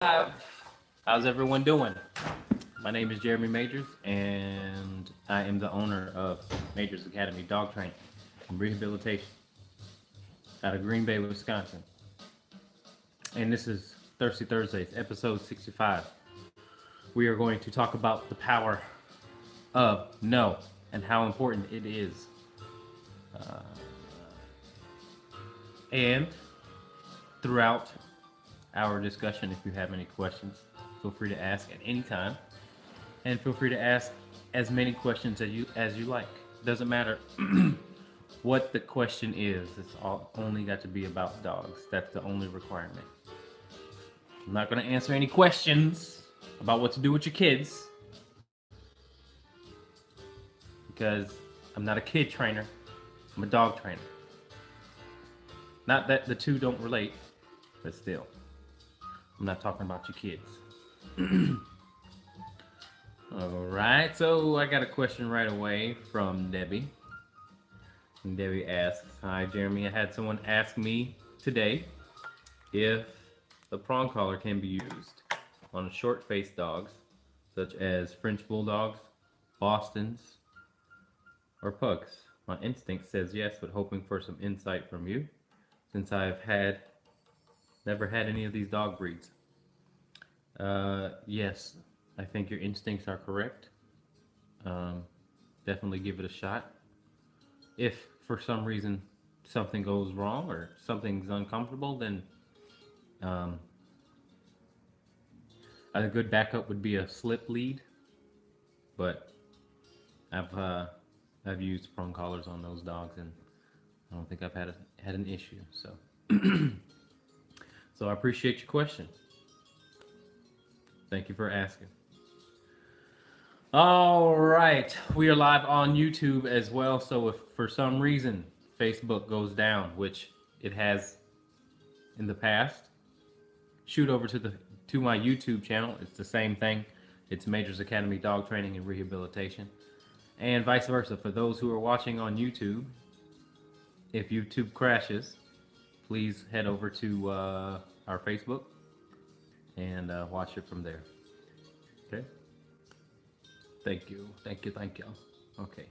How's everyone doing? My name is Jeremy Majors, and I am the owner of Majors Academy Dog Training and Rehabilitation out of Green Bay, Wisconsin. And this is Thirsty Thursdays, episode 65. We are going to talk about the power of no and how important it is. And throughout our discussion, if you have any questions, feel free to ask at any time. And feel free to ask as many questions as you like. Doesn't matter what the question is. It's all only got to be about dogs. That's the only requirement. I'm not going to answer any questions about what to do with your kids because I'm not a kid trainer. I'm a dog trainer. Not that the two don't relate, but still, I'm not talking about your kids. All right, so I got a question right away from Debbie. And Debbie asks, "Hi Jeremy, I had someone ask me today if the prong collar can be used on short-faced dogs, such as French bulldogs, Bostons, or pugs. My instinct says yes, but hoping for some insight from you, since I've never had any of these dog breeds." Yes, I think your instincts are correct. Um, Definitely give it a shot. If for some reason something goes wrong or something's uncomfortable, then um, a good backup would be a slip lead. But I've uh, I've used prong collars on those dogs, and I don't think I've had an issue. So I appreciate your question. Thank you for asking. All right, we are live on YouTube as well. So if for some reason Facebook goes down, which it has in the past, shoot over to my YouTube channel. It's the same thing. It's Majors Academy Dog Training and Rehabilitation, and vice versa. For those who are watching on YouTube, if YouTube crashes, please head over to our Facebook and watch it from there. Okay. Thank you. Thank you. Thank you. Okay.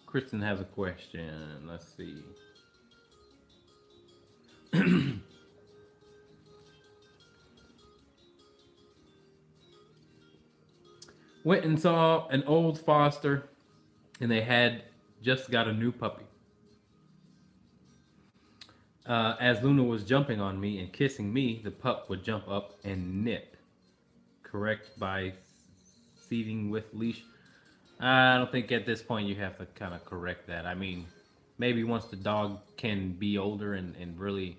Kristen has a question. Let's see. Went and saw an old foster, and they had just got a new puppy. As Luna was jumping on me and kissing me, the pup would jump up and nip. Correct by seating with leash. I don't think at this point you have to kind of correct that. I mean, maybe once the dog can be older and really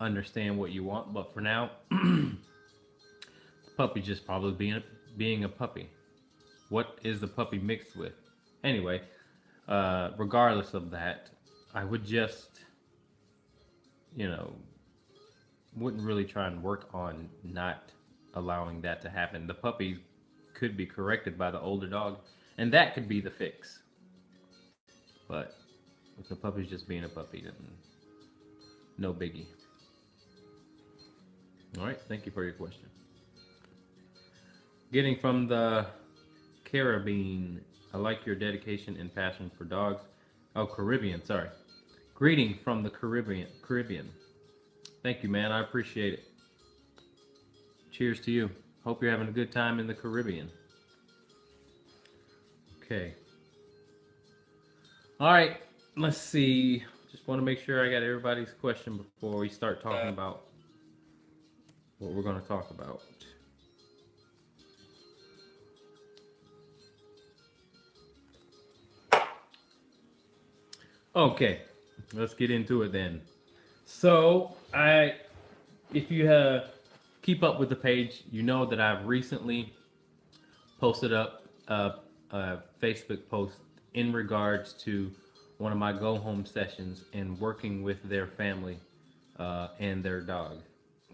understand what you want, but for now, the puppy just probably being a puppy. What is the puppy mixed with? Anyway, regardless of that, I would just, you know, wouldn't really try and work on not allowing that to happen. The puppy could be corrected by the older dog, and that could be the fix. But if the puppy's just being a puppy, then no biggie. All right, thank you for your question. Getting from the Caribbean, I like your dedication and passion for dogs. Oh, Caribbean, sorry. Greeting from the Caribbean. Thank you, man. I appreciate it. Cheers to you. Hope you're having a good time in the Caribbean. Okay. All right. Let's see. Just want to make sure I got everybody's question before we start talking about what we're going to talk about. Okay. Let's get into it then. So, if you keep up with the page, you know that I've recently posted up a Facebook post in regards to one of my go home sessions and working with their family and their dog.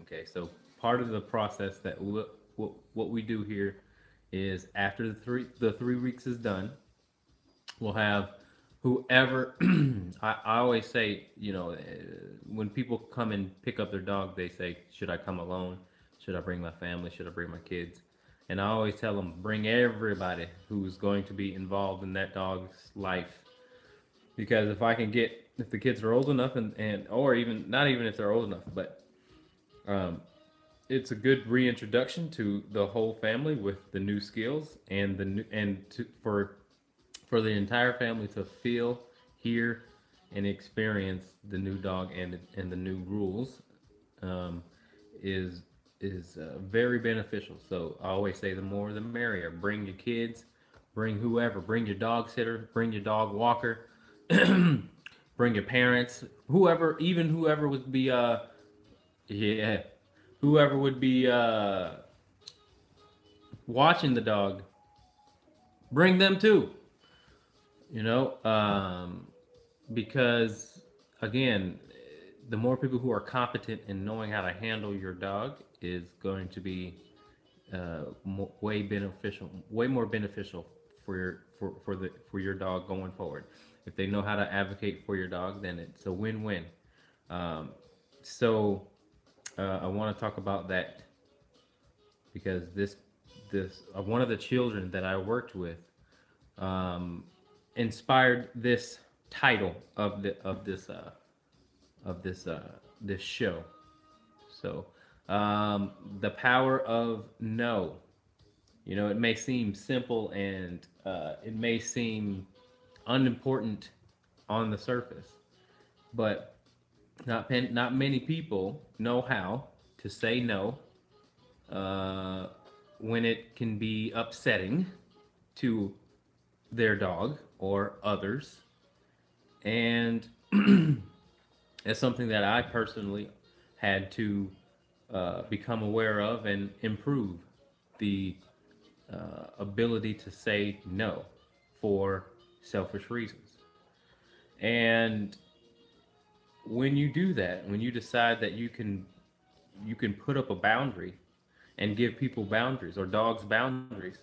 Okay, so part of the process that what we do here is after the 3 weeks is done, we'll have whoever I always say, when people come and pick up their dog, they say, should I come alone? Should I bring my family? Should I bring my kids? And I always tell them, bring everybody who's going to be involved in that dog's life. Because if the kids are old enough, and or even not even if they're old enough, but um, it's a good reintroduction to the whole family with the new skills and the new and to, for the entire family to feel, hear, and experience the new dog and the new rules, um, is very beneficial. So I always say the more the merrier. Bring your kids, bring whoever, bring your dog sitter, bring your dog walker, bring your parents, whoever, even whoever would be yeah, whoever would be watching the dog, bring them too. You know, because again, the more people who are competent in knowing how to handle your dog is going to be way more beneficial for your dog going forward. If they know how to advocate for your dog, then it's a win-win. Um, so I want to talk about that because this one of the children that I worked with um, inspired this title of this show. So the power of no. It may seem simple and it may seem unimportant on the surface, but not many people know how to say no uh, when it can be upsetting to their dog or others. And it's something that I personally had to become aware of and improve the ability to say no for selfish reasons. And when you do that, when you decide that you can put up a boundary and give people boundaries or dogs boundaries,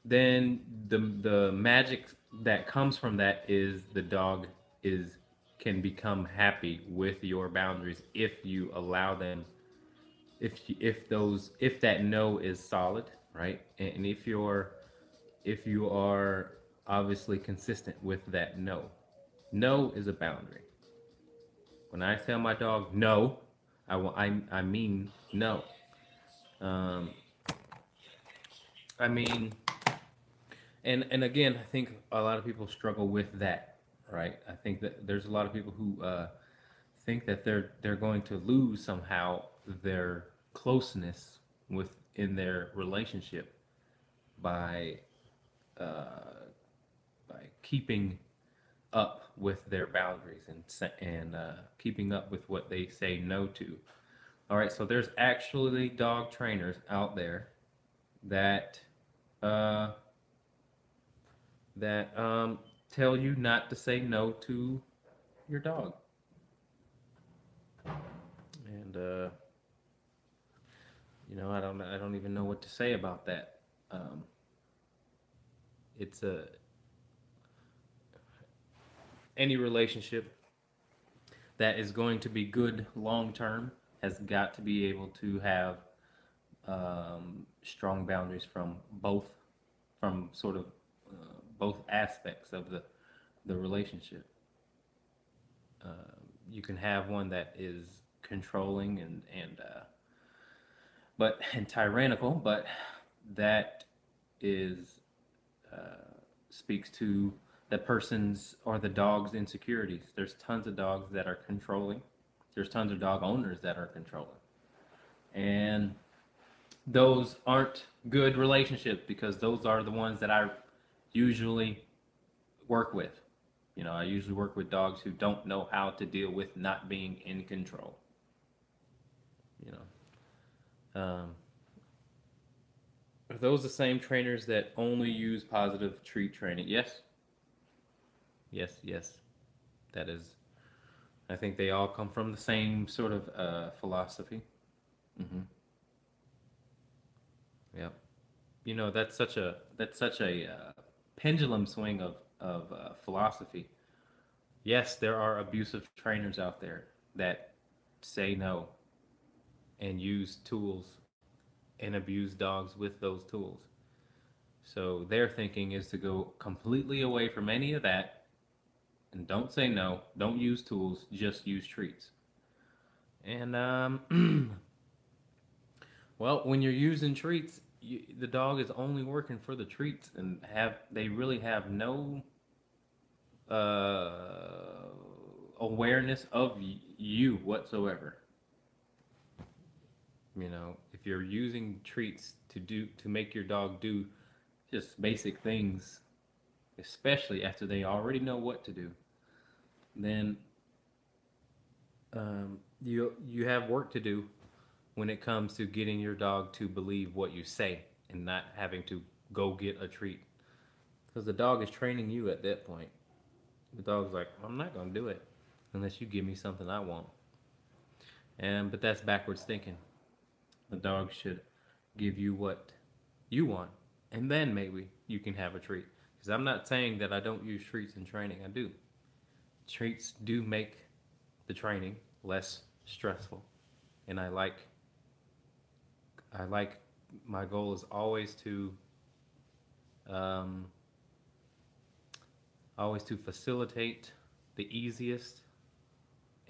then the magic that comes from that is the dog is can become happy with your boundaries if you allow them, if that no is solid, right? And if you are obviously consistent with that no. No is a boundary. When I tell my dog no, I mean no. Um, I mean, and again, I think a lot of people struggle with that, right? I think that there's a lot of people who think that they're going to lose somehow their closeness within their relationship by uh, by keeping up with their boundaries and keeping up with what they say no to. All right, so there's actually dog trainers out there that uh, tell you not to say no to your dog, and I don't even know what to say about that. Um, it's a Any relationship that is going to be good long term has got to be able to have strong boundaries from sort of both aspects of the relationship. Uh, you can have one that is controlling and tyrannical, but that is speaks to the person's or the dog's insecurities. There's tons of dogs that are controlling. There's tons of dog owners that are controlling, and those aren't good relationships because those are the ones that I usually work with. I usually work with dogs who don't know how to deal with not being in control. You know, are those the same trainers that only use positive treat training? Yes, yes, yes. That is. I think they all come from the same sort of philosophy. Hmm. Yep. That's such a pendulum swing philosophy. Yes, there are abusive trainers out there that say no and use tools and abuse dogs with those tools. So their thinking is to go completely away from any of that and don't say no, don't use tools, just use treats. And well, when you're using treats, the dog is only working for the treats, and have they really have no uh, awareness of you whatsoever. You know, if you're using treats to make your dog do just basic things, especially after they already know what to do, then you have work to do when it comes to getting your dog to believe what you say and not having to go get a treat, because the dog is training you at that point. The dog's like, I'm not gonna do it unless you give me something I want. And but that's backwards thinking. The dog should give you what you want, and then maybe you can have a treat. Because I'm not saying that I don't use treats in training. I do. Treats do make the training less stressful, and I like my goal is um, always to facilitate the easiest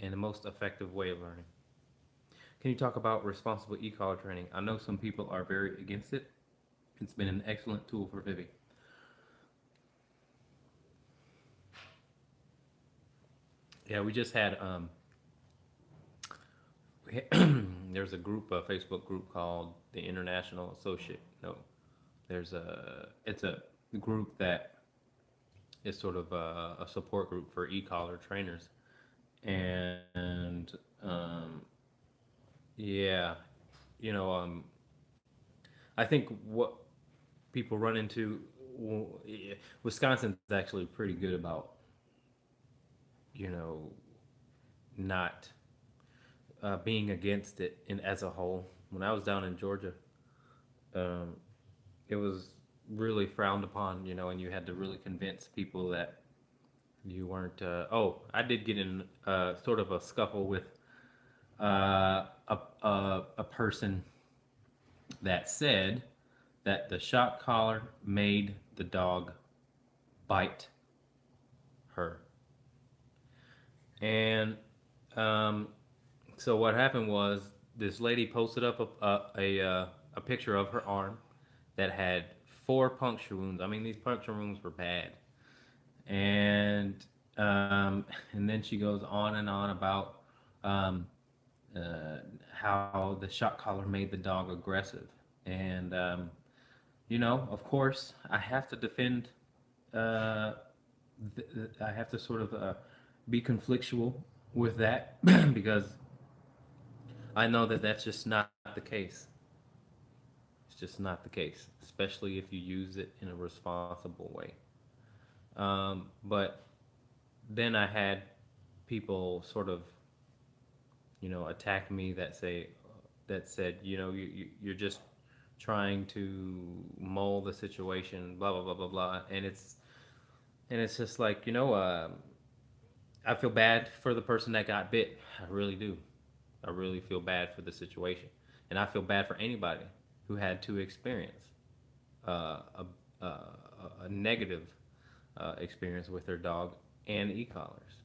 and the most effective way of learning. Can you talk about responsible e-collar training? I know some people are very against it. It's been an excellent tool for Vivi. Yeah, we just had there's a group, a Facebook group called the International Associate. No, there's a it's a group that is sort of a support group for e-collar trainers, and yeah, you know, I think what people run into, yeah, Wisconsin's actually pretty good about, you know, not being against it in as a whole. When I was down in Georgia, um, it was really frowned upon, you know, and you had to really convince people that you weren't. Oh, I did get in sort of a scuffle with a person that said that the shock collar made the dog bite her. And um, so what happened was this lady posted up a picture of her arm that had four puncture wounds. I mean, these puncture wounds were bad. And and then she goes on and on about um, how the shock collar made the dog aggressive. And you know, of course, I have to defend. Uh, I have to sort of be conflictual with that because I know that that's just not the case. It's just not the case, especially if you use it in a responsible way. But then I had people sort of, you know, attack me that said, you know, you're just trying to mull the situation, blah blah blah blah blah, and it's just like, you know, I feel bad for the person that got bit. I really do. I really feel bad for the situation, and I feel bad for anybody who had to experience a negative experience with their dog and e-collars.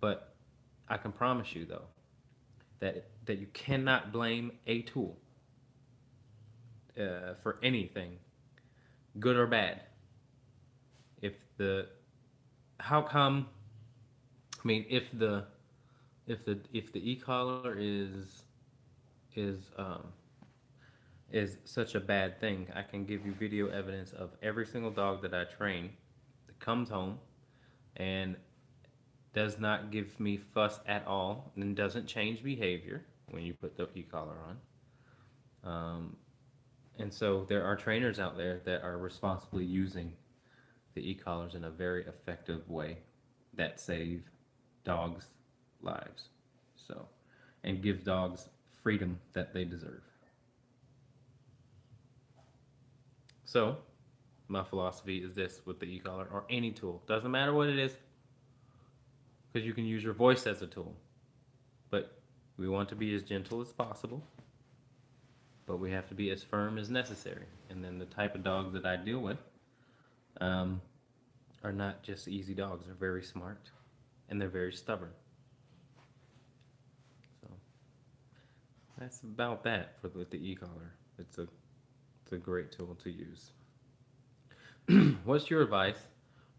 But I can promise you, though, that you cannot blame a tool for anything, good or bad. If the how come? I mean, if the e-collar is is such a bad thing, I can give you video evidence of every single dog that I train that comes home and does not give me fuss at all and doesn't change behavior when you put the e-collar on. And so there are trainers out there that are responsibly using the e-collars in a very effective way that save dogs' lives. So, and give dogs freedom that they deserve. So, my philosophy is this with the e-collar or any tool. Doesn't matter what it is, because you can use your voice as a tool. But we want to be as gentle as possible, but we have to be as firm as necessary. And then the type of dogs that I deal with um, are not just easy dogs. They're very smart and they're very stubborn. So that's about that for with the e-collar. It's a great tool to use. What's your advice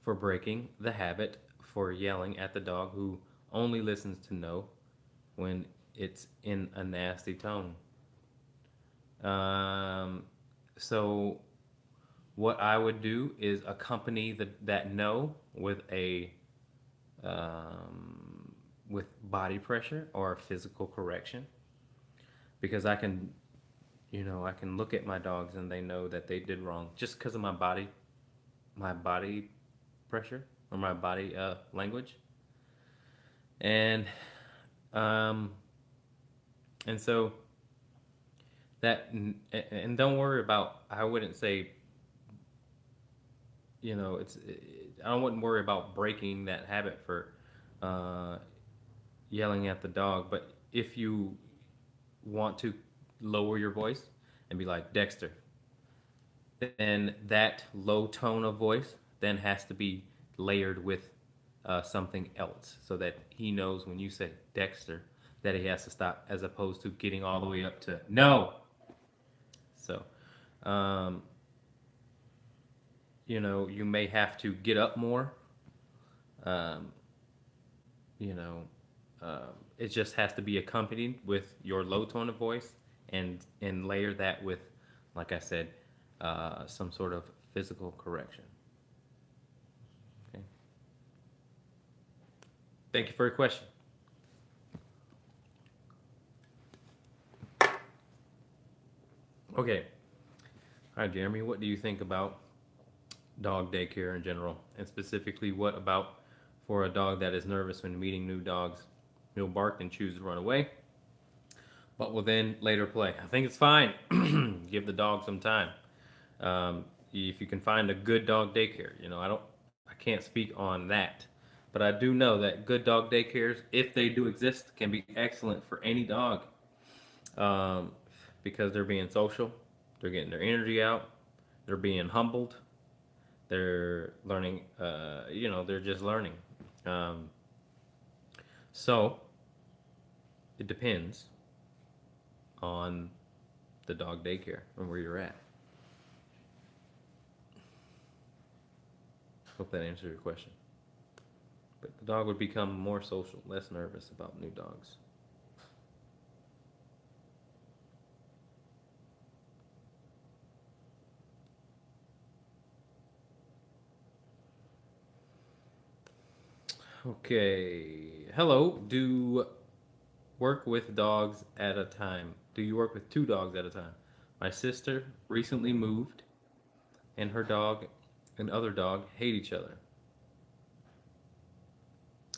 for breaking the habit for yelling at the dog who only listens to no when it's in a nasty tone? Um, so what I would do is accompany that no with a with body pressure or physical correction, because I can look at my dogs and they know that they did wrong just because of my body pressure or my body language, and um, and so that and don't worry about. I wouldn't say, it's I wouldn't worry about breaking that habit for uh, yelling at the dog. But if you want to lower your voice and be like Dexter, then that low tone of voice then has to be layered with something else so that he knows when you say Dexter that he has to stop, as opposed to getting all the way up to no. So, um, you may have to get up more. Um, you know, it just has to be accompanied with your low tone of voice, and layer that with, like I said, some sort of physical correction. Okay. Thank you for your question. Okay. All right, Jeremy, what do you think about dog daycare in general? And specifically, what about for a dog that is nervous when meeting new dogs? He'll bark and choose to run away, but will then later play. I think it's fine. Give the dog some time. If you can find a good dog daycare, I can't speak on that, but I do know that good dog daycares, if they do exist, can be excellent for any dog, um, because they're being social, they're getting their energy out, they're being humbled, they're learning, they're just learning. Um, so it depends on the dog daycare and where you're at. Hope that answers your question. But the dog would become more social, less nervous about new dogs. Okay. Hello. Work with dogs at a time. Do you work with two dogs at a time? My sister recently moved, and her dog and other dog hate each other.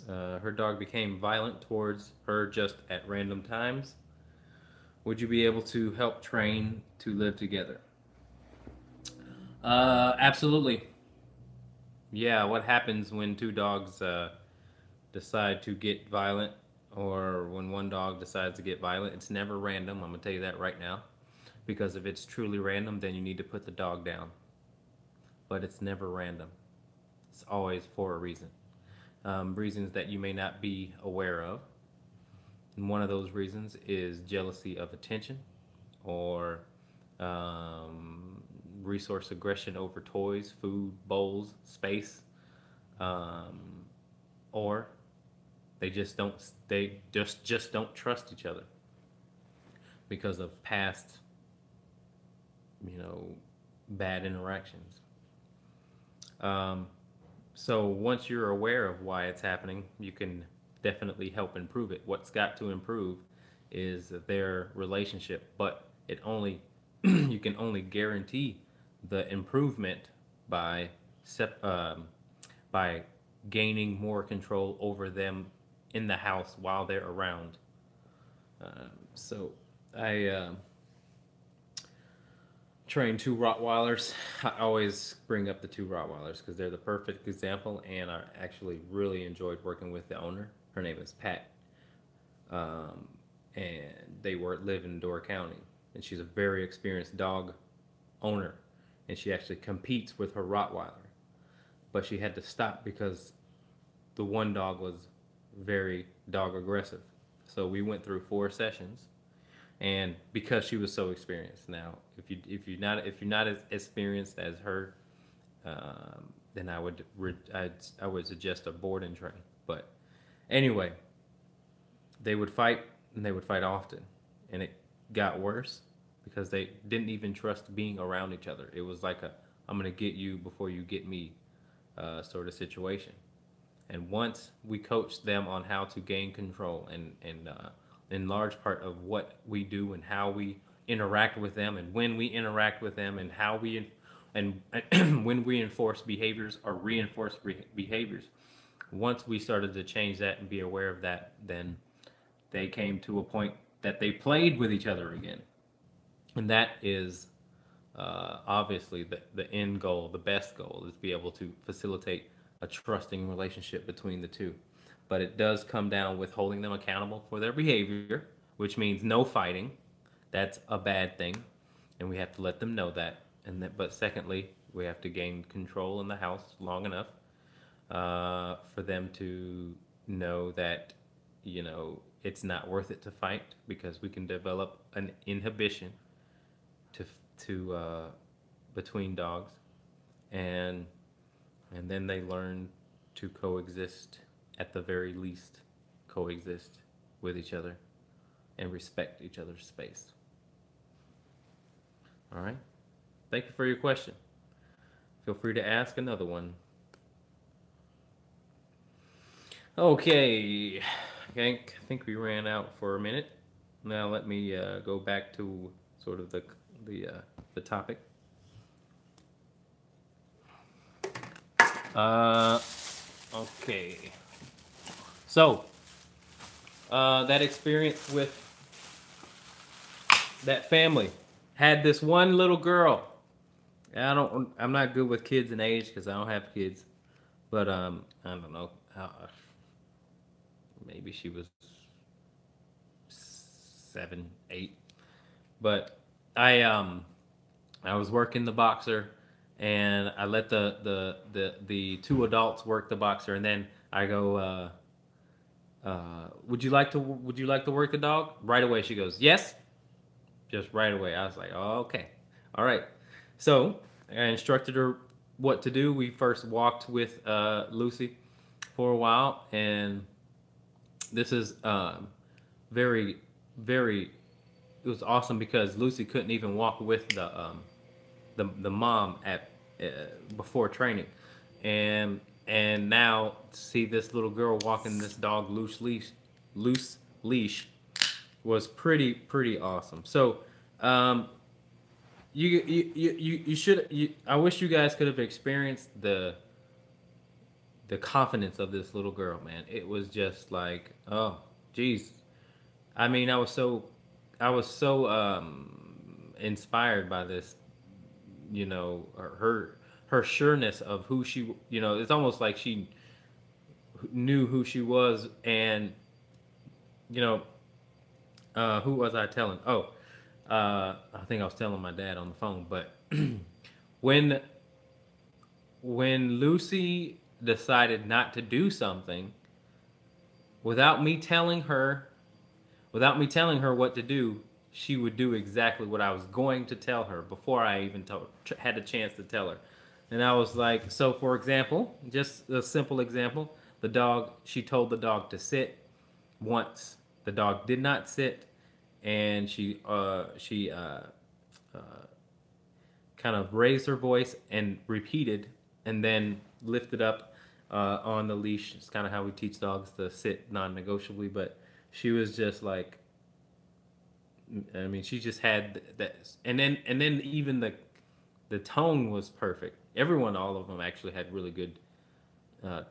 Her dog became violent towards her just at random times. Would you be able to help train to live together? Absolutely. Yeah, what happens when two dogs decide to get violent, or when one dog decides to get violent? It's never random. I'm going to tell you that right now. Because if it's truly random, then you need to put the dog down. But it's never random. It's always for a reason. Reasons that you may not be aware of. And one of those reasons is jealousy of attention, or resource aggression over toys, food, bowls, space, um, or they just don't trust each other because of past, bad interactions. Um, so once you're aware of why it's happening, you can definitely help improve it. What's got to improve is their relationship, but it only you can only guarantee the improvement by sep- um, by gaining more control over them in the house while they're around. So I trained two Rottweilers. I always bring up the two Rottweilers because they're the perfect example, and I actually really enjoyed working with the owner. Her name is Pat, um, and they live in Door County, and she's a very experienced dog owner, and she actually competes with her Rottweiler, but she had to stop because the one dog was very dog aggressive. So we went through 4 sessions, and because she was so experienced. Now, if you're not as experienced as her, then I would suggest a board and train. But anyway, they would fight, and they would fight often, and it got worse because they didn't even trust being around each other. It was like a "I'm gonna get you before you get me" sort of situation. And once we coached them on how to gain control, and in large part of what we do and how we interact with them, and when we interact with them, and how we and when we enforce behaviors or reinforce behaviors. Once we started to change that and be aware of that, then they came to a point that they played with each other again. And that is obviously the end goal, the best goal, is to be able to facilitate a trusting relationship between the two. But it does come down with holding them accountable for their behavior, which means no fighting. That's a bad thing, and we have to let them know that. But secondly, we have to gain control in the house long enough for them to know that, it's not worth it to fight, because we can develop an inhibition to between dogs, and then they learn to coexist, at the very least, coexist with each other and respect each other's space. All right. Thank you for your question. Feel free to ask another one. Okay. I think we ran out for a minute. Now let me go back to sort of the topic. Okay. So, that experience with that family had this one little girl. I'm not good with kids and age because I don't have kids, but I don't know how. Maybe she was 7, 8, but I was working the boxer, and I let the two adults work the boxer, and then I go, would you like to work the dog? Right away she goes, yes, just right away. I was like, oh, okay, all right. So I instructed her what to do. We first walked with Lucy for a while, and this is very, very. It was awesome because Lucy couldn't even walk with the mom at before training, and now to see this little girl walking this dog loose leash was pretty awesome. So you should. I wish you guys could have experienced the confidence of this little girl, man. It was just like, oh, geez. I mean, I was so inspired by this, her sureness of who she, it's almost like she knew who she was, and who was I telling? Oh, I think I was telling my dad on the phone, but when Lucy decided not to do something without me telling her what to do, she would do exactly what I was going to tell her before I even had a chance to tell her. And I was like, so for example, just a simple example, she told the dog to sit once. The dog did not sit, and she kind of raised her voice and repeated, and then lifted up on the leash. It's kind of how we teach dogs to sit non-negotiably, but she was just like, I mean, she just had that, and then even the tone was perfect. All of them actually had really good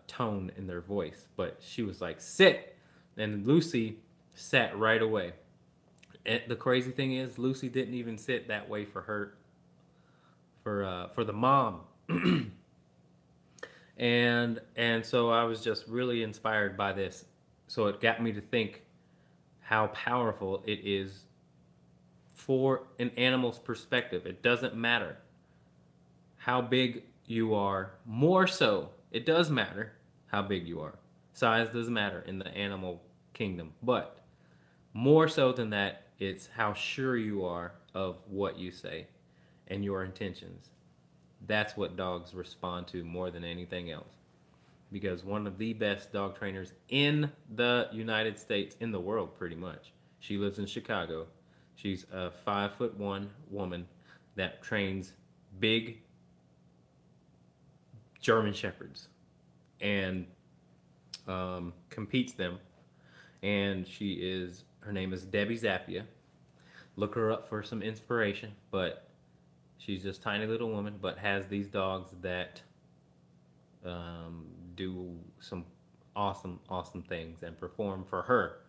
tone in their voice, but she was like, sit, and Lucy sat right away. And the crazy thing is, Lucy didn't even sit that way for her for the mom. And so I was just really inspired by this. So it got me to think how powerful it is for an animal's perspective. It doesn't matter how big you are. More so, it does matter how big you are. Size does matter in the animal kingdom, but more so than that, it's how sure you are of what you say and your intentions. That's what dogs respond to more than anything else. Because one of the best dog trainers in the United States, in the world pretty much, she lives in Chicago. She's a 5'1" woman that trains big German Shepherds and competes them. And her name is Debbie Zappia. Look her up for some inspiration. But she's this tiny little woman, but has these dogs that do some awesome, awesome things and perform for her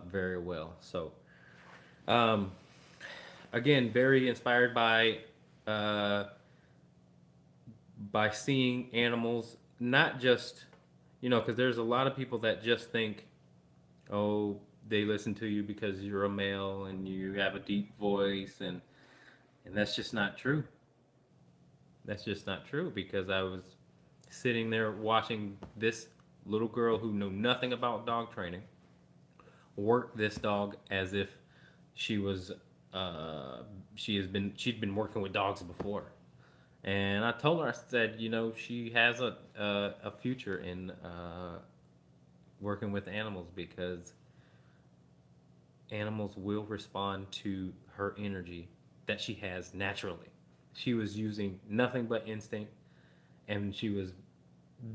very well. So, um, again, very inspired by seeing animals, not just, because there's a lot of people that just think, oh, they listen to you because you're a male and you have a deep voice, and that's just not true. That's just not true, because I was sitting there watching this little girl who knew nothing about dog training work this dog as if she was she'd been working with dogs before. And I told her, I said, she has a future in working with animals, because animals will respond to her energy that she has naturally. She was using nothing but instinct, and she was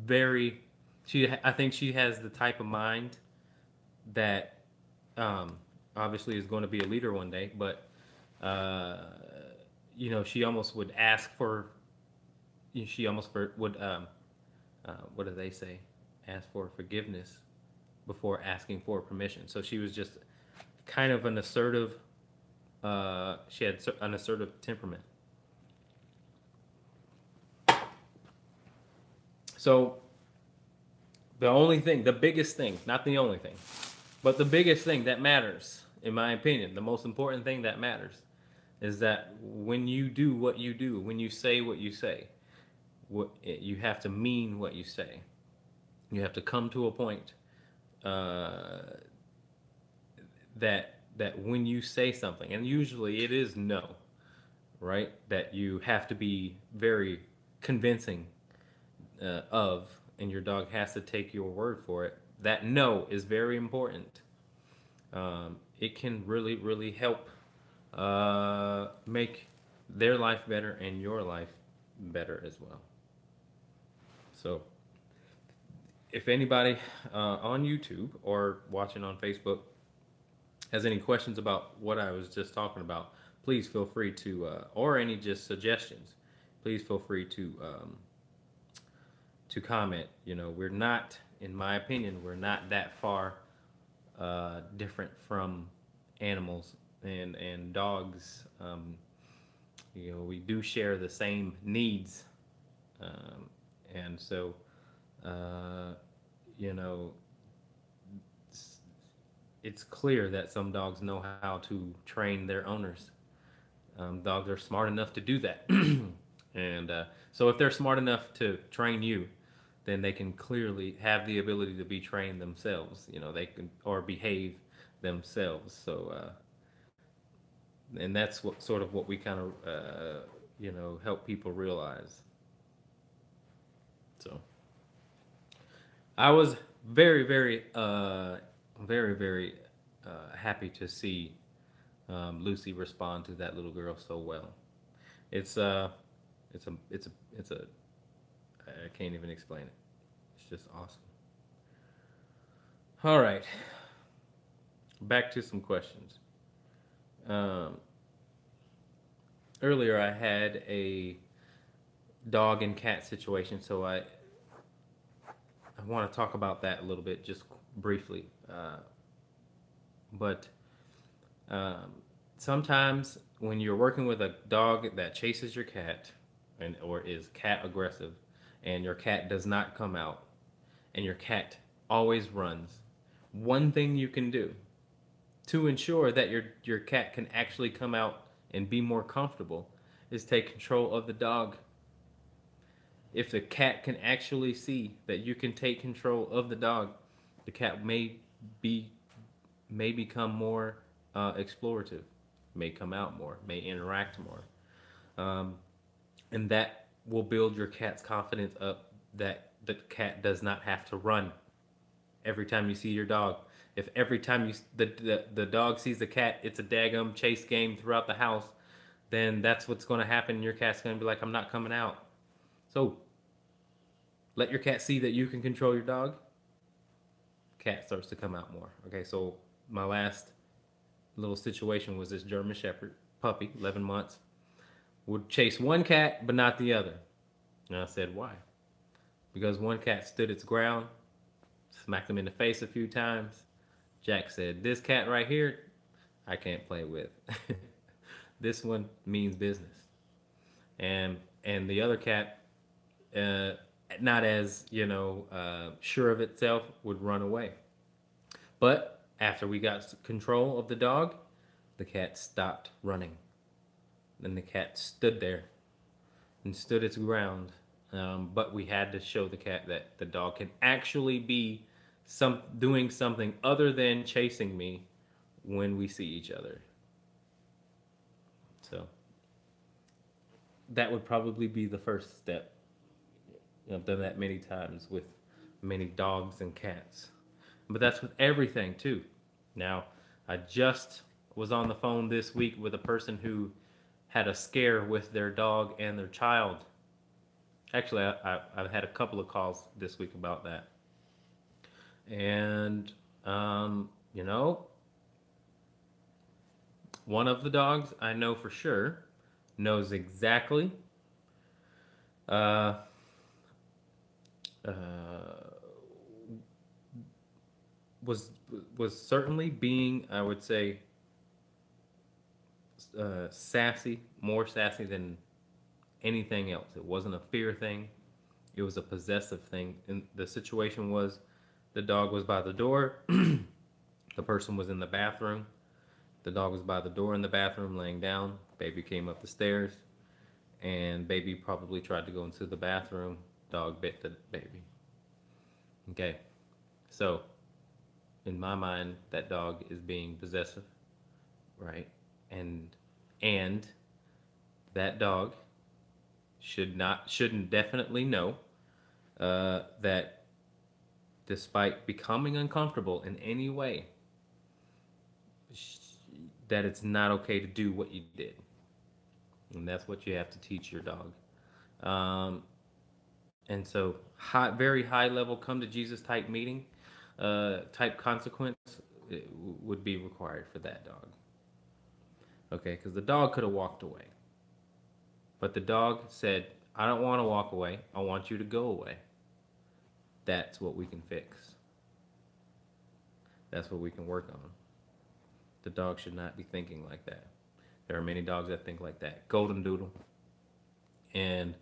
I think she has the type of mind that obviously is going to be a leader one day, but she almost would ask for, she almost would, what do they say? Ask for forgiveness before asking for permission. So she was just kind of an assertive, she had an assertive temperament. So the biggest thing, not the only thing, but the biggest thing that matters, in my opinion, the most important thing that matters, is that when you do what you do, when you say what you say, you have to mean what you say. You have to come to a point that when you say something, and usually it is no, right? That you have to be very convincing and your dog has to take your word for it. That no is very important. It can really, really help make their life better and your life better as well. So, if anybody on YouTube or watching on Facebook has any questions about what I was just talking about, please feel free to, or any just suggestions, please feel free to comment. We're not, in my opinion, we're not that far different from animals and dogs. We do share the same needs, and so it's clear that some dogs know how to train their owners. Dogs are smart enough to do that. And so if they're smart enough to train you, then they can clearly have the ability to be trained themselves. They can, or behave themselves. So, and that's what we kind of, help people realize. So, I was very, very, very, very happy to see Lucy respond to that little girl so well. It's a I can't even explain it. It's just awesome. All right, back to some questions. Earlier I had a dog and cat situation, so I want to talk about that a little bit, just briefly. But sometimes when you're working with a dog that chases your cat and or is cat aggressive, and your cat does not come out, and your cat always runs, one thing you can do to ensure that your cat can actually come out and be more comfortable is take control of the dog. If the cat can actually see that you can take control of the dog, the cat be may become more explorative, may come out more, may interact more, um, and that will build your cat's confidence up. That the cat does not have to run every time you see your dog. If every time the dog sees the cat, it's a daggum chase game throughout the house, then that's what's going to happen. Your cat's going to be like, I'm not coming out. So let your cat see that you can control your dog. Cat starts to come out more. Okay, so my last little situation was this German Shepherd puppy, 11 months, would chase one cat but not the other. And I said, why? Because one cat stood its ground, smacked him in the face a few times. Jack said, this cat right here, I can't play with. This one means business. And the other cat, not as, sure of itself, would run away. But after we got control of the dog, the cat stopped running. Then the cat stood there and stood its ground. But we had to show the cat that the dog can actually be doing something other than chasing me when we see each other. So that would probably be the first step. I've done that many times with many dogs and cats. But that's with everything too. Now, I just was on the phone this week with a person who had a scare with their dog and their child. Actually, I've had a couple of calls this week about that. And, one of the dogs I know for sure knows exactly uh, uh, was certainly being, I would say, sassy, more sassy than anything else. It wasn't a fear thing. It was a possessive thing. And the situation was the dog was by the door. The person was in the bathroom. The dog was by the door in the bathroom laying down. Baby came up the stairs. And baby probably tried to go into the bathroom. Dog bit the baby. Okay. So, in my mind, that dog is being possessive, right? And that dog shouldn't definitely know that despite becoming uncomfortable in any way, that it's not okay to do what you did. And that's what you have to teach your dog. And so, very high level, come to Jesus type meeting, type consequence would be required for that dog. Okay, because the dog could have walked away. But the dog said, I don't want to walk away. I want you to go away. That's what we can fix. That's what we can work on. The dog should not be thinking like that. There are many dogs that think like that. Golden Doodle. And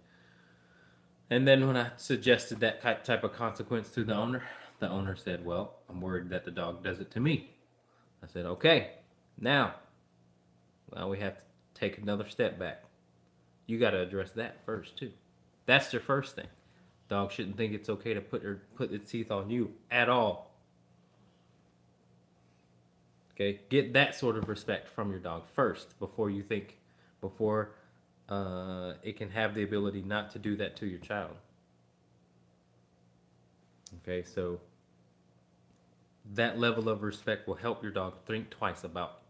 then when I suggested that type of consequence to the owner said, well, I'm worried that the dog does it to me. I said, okay, now we have to take another step back. You got to address that first too. That's your first thing. Dog shouldn't think it's okay to put its teeth on you at all. Okay, get that sort of respect from your dog first before it can have the ability not to do that to your child. Okay, so that level of respect will help your dog think twice about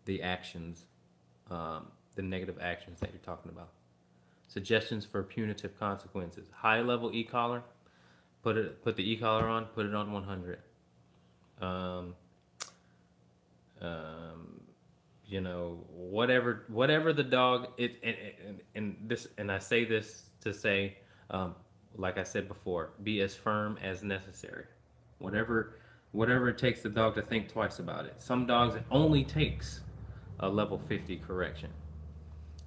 the actions, the negative actions that you're talking about. Suggestions for punitive consequences. High level e-collar, put the e-collar on, put it on 100. Whatever the dog and I say this to say, like I said before, be as firm as necessary. Whatever it takes the dog to think twice about it. Some dogs, it only takes a level 50 correction.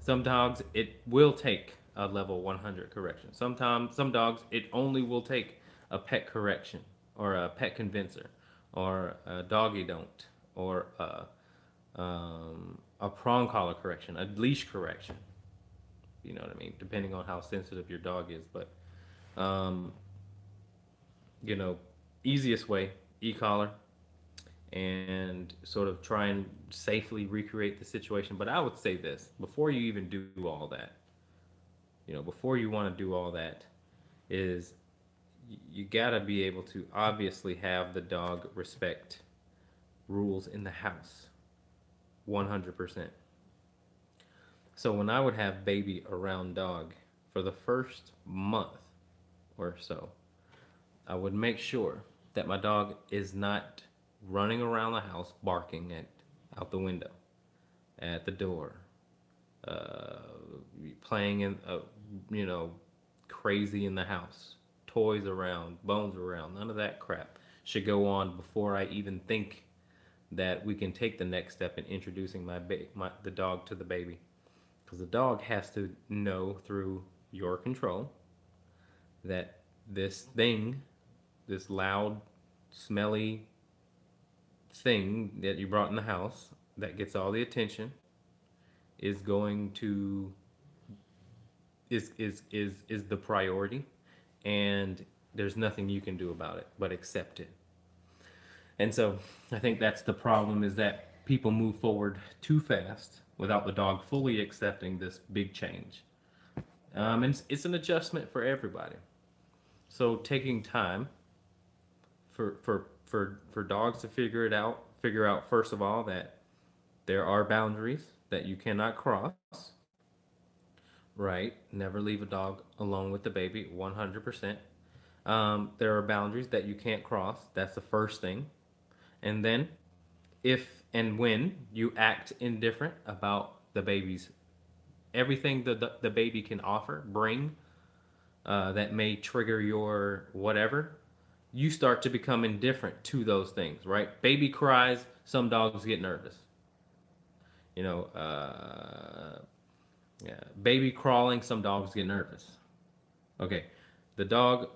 Some dogs, it will take a level 100 correction. Sometimes, some dogs, it only will take a pet correction or a pet convincer or a doggy don't or a prong collar correction, a leash correction. You know what I mean? Depending on how sensitive your dog is. But, um, you know, easiest way, e-collar, and sort of try and safely recreate the situation. But I would say this before you even do all that, before you want to do all that, is you gotta be able to obviously have the dog respect rules in the house 100%. So when I would have baby around dog for the first month or so, I would make sure that my dog is not running around the house barking at out the window, at the door, uh, playing in, you know, crazy in the house, toys around, bones around. None of that crap should go on before I even think that we can take the next step in introducing the dog to the baby, because the dog has to know through your control that this thing, this loud, smelly thing that you brought in the house that gets all the attention is going to is the priority, and there's nothing you can do about it but accept it. And so I think that's the problem, is that people move forward too fast without the dog fully accepting this big change. And it's an adjustment for everybody. So taking time for dogs to figure out first of all that there are boundaries that you cannot cross. Right? Never leave a dog alone with the baby, 100%. There are boundaries that you can't cross. That's the first thing. And then, if and when you act indifferent about the baby's everything the baby can offer, bring, that may trigger your whatever, you start to become indifferent to those things, right? Baby cries, some dogs get nervous. You know, yeah, baby crawling, some dogs get nervous. Okay, the dog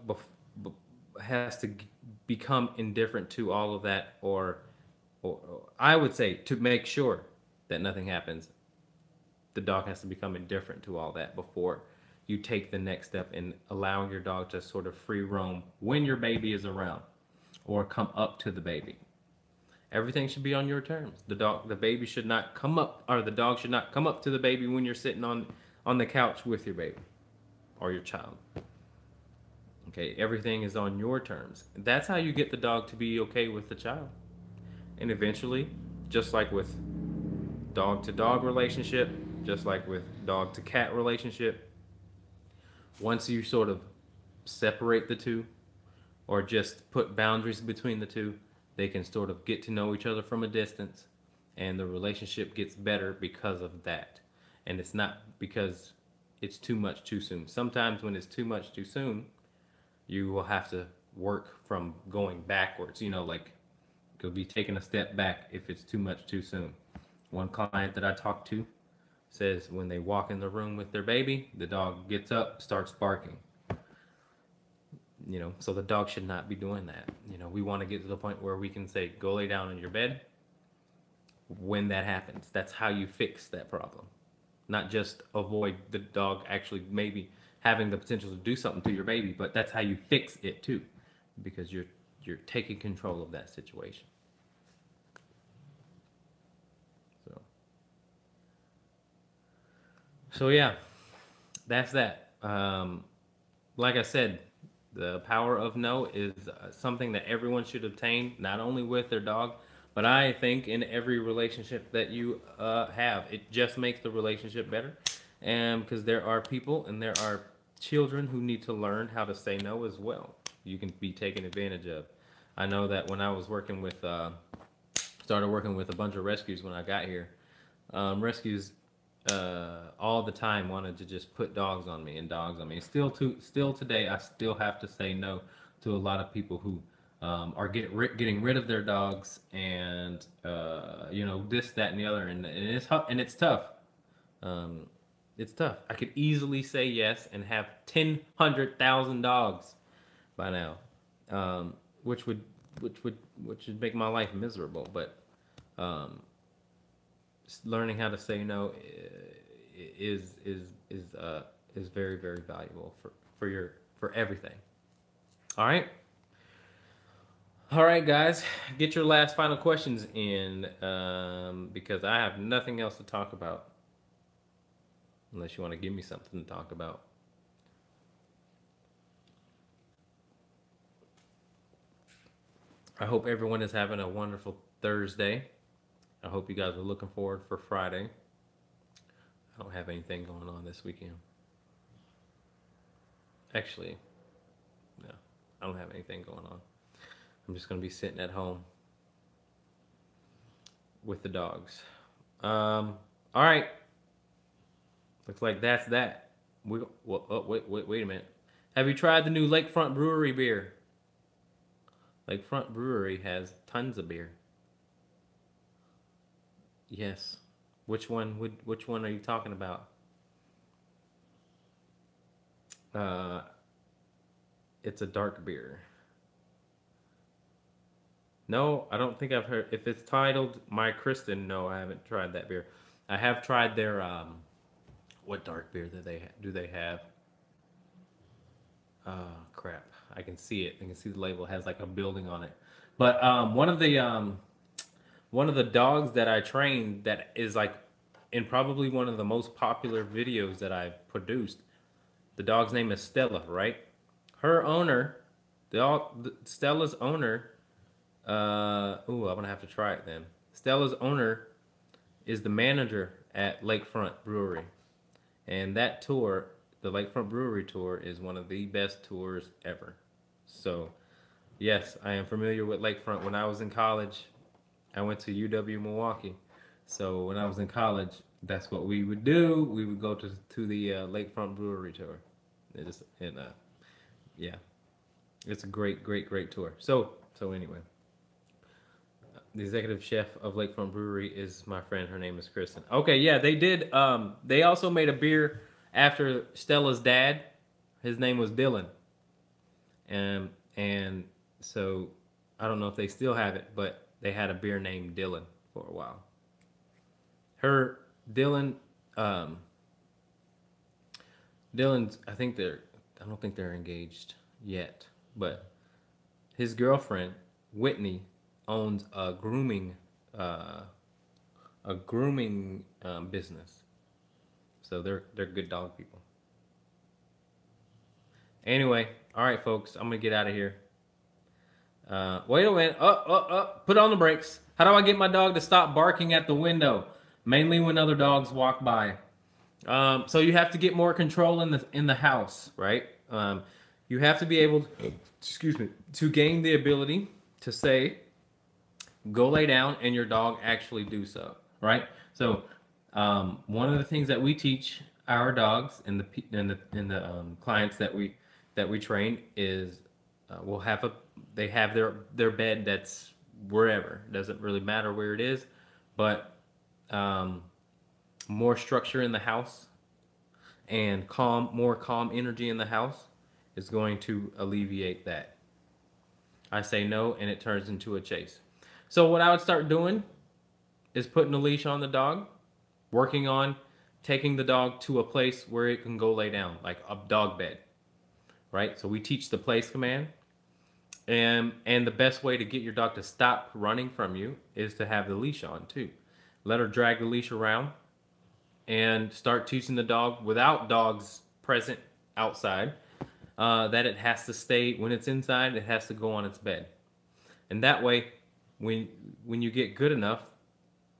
has to become indifferent to all of that, or I would say, to make sure that nothing happens, the dog has to become indifferent to all that before you take the next step in allowing your dog to sort of free roam when your baby is around, or come up to the baby. Everything should be on your terms. The baby should not come up, or the dog should not come up to the baby when you're sitting on the couch with your baby or your child. Okay, everything is on your terms. That's how you get the dog to be okay with the child. And eventually, just like with dog to dog relationship, just like with dog to cat relationship, once you sort of separate the two or just put boundaries between the two, they can sort of get to know each other from a distance, and the relationship gets better because of that. And it's not because it's too much too soon. Sometimes when it's too much too soon, you will have to work from going backwards. Like you'll be taking a step back if it's too much too soon. One client that I talked to says when they walk in the room with their baby, the dog gets up, starts barking. So the dog should not be doing that. We want to get to the point where we can say, go lay down in your bed when that happens. That's how you fix that problem. Not just avoid the dog actually maybe having the potential to do something to your baby, but that's how you fix it too, because you're taking control of that situation. So yeah, that's that. Like I said, the power of no is something that everyone should obtain, not only with their dog, but I think in every relationship that you have. It just makes the relationship better. And because there are people and there are children who need to learn how to say no as well. You can be taken advantage of. I know that when I was started working with a bunch of rescues when I got here, rescues all the time wanted to just put dogs on me and dogs on me. Still today, I still have to say no to a lot of people who are getting rid of their dogs, and this, that, and the other, and it's tough. Um, it's tough. I could easily say yes and have 100,000 dogs by now, um, which would which would make my life miserable. But um, learning how to say no is is very, very valuable for everything. All right. All right, guys, get your last final questions in, because I have nothing else to talk about unless you want to give me something to talk about. I hope everyone is having a wonderful Thursday. I hope you guys are looking forward for Friday. I don't have anything going on this weekend. Actually, no, I don't have anything going on. I'm just going to be sitting at home with the dogs. All right. Looks like that's that. Wait a minute. Have you tried the new Lakefront Brewery beer? Lakefront Brewery has tons of beer. Yes. Which one are you talking about? It's a dark beer. No, I don't think I've heard. If it's titled My Kristen, no, I haven't tried that beer. I have tried their what dark beer do they have? Crap. I can see it. I can see the label. It has like a building on it. But one of the dogs that I trained that is like in probably one of the most popular videos that I've produced. The dog's name is Stella, right? Her owner, Stella's owner. I'm gonna have to try it then. Stella's owner is the manager at Lakefront Brewery, and that tour, the Lakefront Brewery tour, is one of the best tours ever. So, yes, I am familiar with Lakefront. When I was in college, I went to UW Milwaukee. So when I was in college, that's what we would do. We would go to the Lakefront Brewery tour. Yeah, it's a great tour. So anyway, the executive chef of Lakefront Brewery is my friend. Her name is Kristen. Okay, yeah, they did. They also made a beer after Stella's dad. His name was Dylan, and so I don't know if they still have it, but they had a beer named Dylan for a while. Dylan, Dylan's. I don't think they're engaged yet, but his girlfriend Whitney owns a grooming business. So they're good dog people. Anyway, all right, folks, I'm gonna get out of here. Wait a minute. Put on the brakes. How do I get my dog to stop barking at the window? Mainly when other dogs walk by. So you have to get more control in the house, right? You have to be able, to gain the ability to say, "Go lay down," and your dog actually do so, right? So one of the things that we teach our dogs and the clients that we train is they have their bed that's wherever. Doesn't really matter where it is, but more structure in the house and more calm energy in the house is going to alleviate that. I say no, and it turns into a chase. So what I would start doing is putting a leash on the dog, working on taking the dog to a place where it can go lay down, like a dog bed, right? So we teach the place command, and the best way to get your dog to stop running from you is to have the leash on too. Let her drag the leash around and start teaching the dog without dogs present outside that it has to stay, when it's inside, it has to go on its bed. And that way, when you get good enough,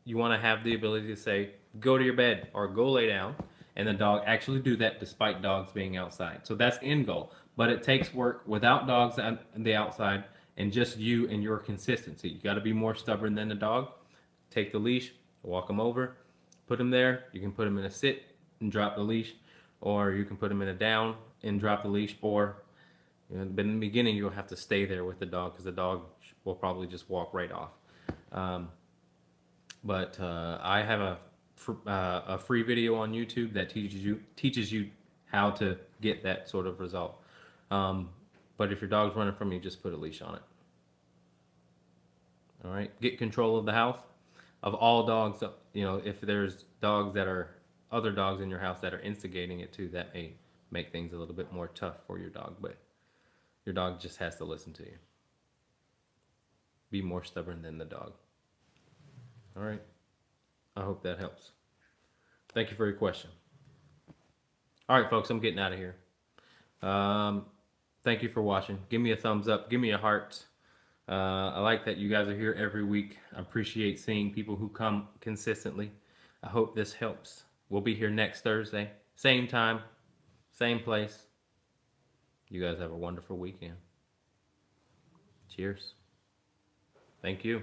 you want to have the ability to say, "Go to your bed," or "Go lay down," and the dog actually do that despite dogs being outside. So that's the end goal. But it takes work without dogs on the outside and just you and your consistency. You got to be more stubborn than the dog. Take the leash, walk them over, put them there. You can put them in a sit and drop the leash, or you can put them in a down and drop the leash, or But in the beginning, you'll have to stay there with the dog because the dog will probably just walk right off. But I have a free video on YouTube that teaches you how to get that sort of result. But if your dog's running from you, just put a leash on it. All right, get control of the house. Of all dogs, if there's dogs that are other dogs in your house that are instigating it too, that may make things a little bit more tough for your dog. But your dog just has to listen to you. Be more stubborn than the dog. All right. I hope that helps. Thank you for your question. All right, folks, I'm getting out of here. Thank you for watching. Give me a thumbs up. Give me a heart. I like that you guys are here every week. I appreciate seeing people who come consistently. I hope this helps. We'll be here next Thursday. Same time, same place. You guys have a wonderful weekend. Cheers. Thank you.